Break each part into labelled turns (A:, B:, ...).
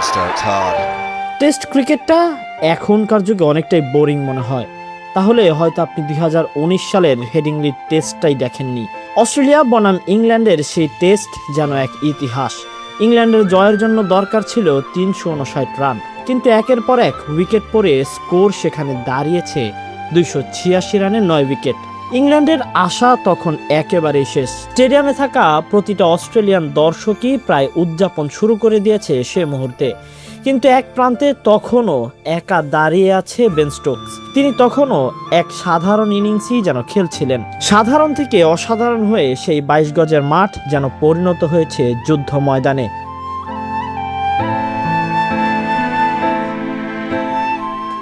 A: Stokes hard.
B: Test ক্রিকেটটা এখনকার যুগে অনেকটাই বোরিং মনে হয়, তাহলে হয়তো আপনি 2019 সালের হেডিংলি টেস্টটাই দেখেননি। অস্ট্রেলিয়া বনাম ইংল্যান্ডের সেই টেস্ট যেন এক ইতিহাস। ইংল্যান্ডের জয়ের জন্য দরকার ছিল 359 রান, কিন্তু একের পর এক উইকেট পড়ে স্কোর সেখানে দাঁড়িয়েছে 286 রানে 9 উইকেট। ইংল্যান্ডের আশা তখন একেবারেই শেষ। স্টেডিয়ামে থাকা প্রতিটা অস্ট্রেলিয়ান দর্শকই প্রায় উদযাপন শুরু করে দিয়েছে সে মুহূর্তে। কিন্তু এক প্রান্তে তখনও একা দাঁড়িয়ে আছে বেন স্টোকস। তিনি তখনও এক সাধারণ ইনিংসই যেন খেলছিলেন। সাধারণ থেকে অসাধারণ হয়ে সেই 22 গজের মাঠ যেন পরিণত হয়েছে যুদ্ধ ময়দানে।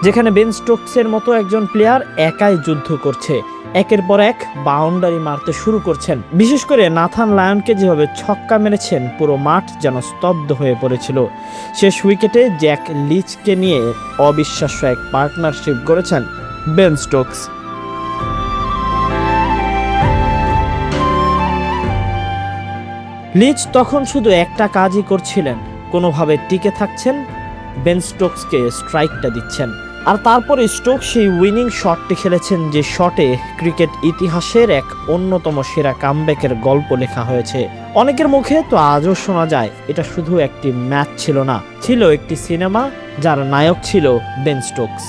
B: যেখানে বেন স্টোকসের মতো একজন প্লেয়ার একাই যুদ্ধ করছে, একের পর এক বাউন্ডারি মারতে শুরু করছেন। বিশেষ করে নাথান লায়নকে যেভাবে ছক্কা মেরেছেন, পুরো মাঠ যেন স্তব্ধ হয়ে পড়েছিল। শেষ উইকেটে জ্যাক লিচকে নিয়ে অবিশ্বাস্য এক পার্টনারশিপ গড়েছেন বেন স্টোকস। লিচ তখন শুধু একটা কাজই করছিলেন, কোনোভাবে টিকে থাকছেন, বেন স্টোকসকে স্ট্রাইকটা দিচ্ছেন। আর তারপরে স্টোকস সেই উইনিং শটটি খেলেছেন, যে শটে ক্রিকেট ইতিহাসের এক অন্যতম সেরা কামব্যাকের গল্প লেখা হয়েছে। অনেকের মুখে তো আজও শোনা যায় এটা শুধু একটি ম্যাচ ছিল না, ছিল একটি সিনেমা যার নায়ক ছিল বেন স্টোকস।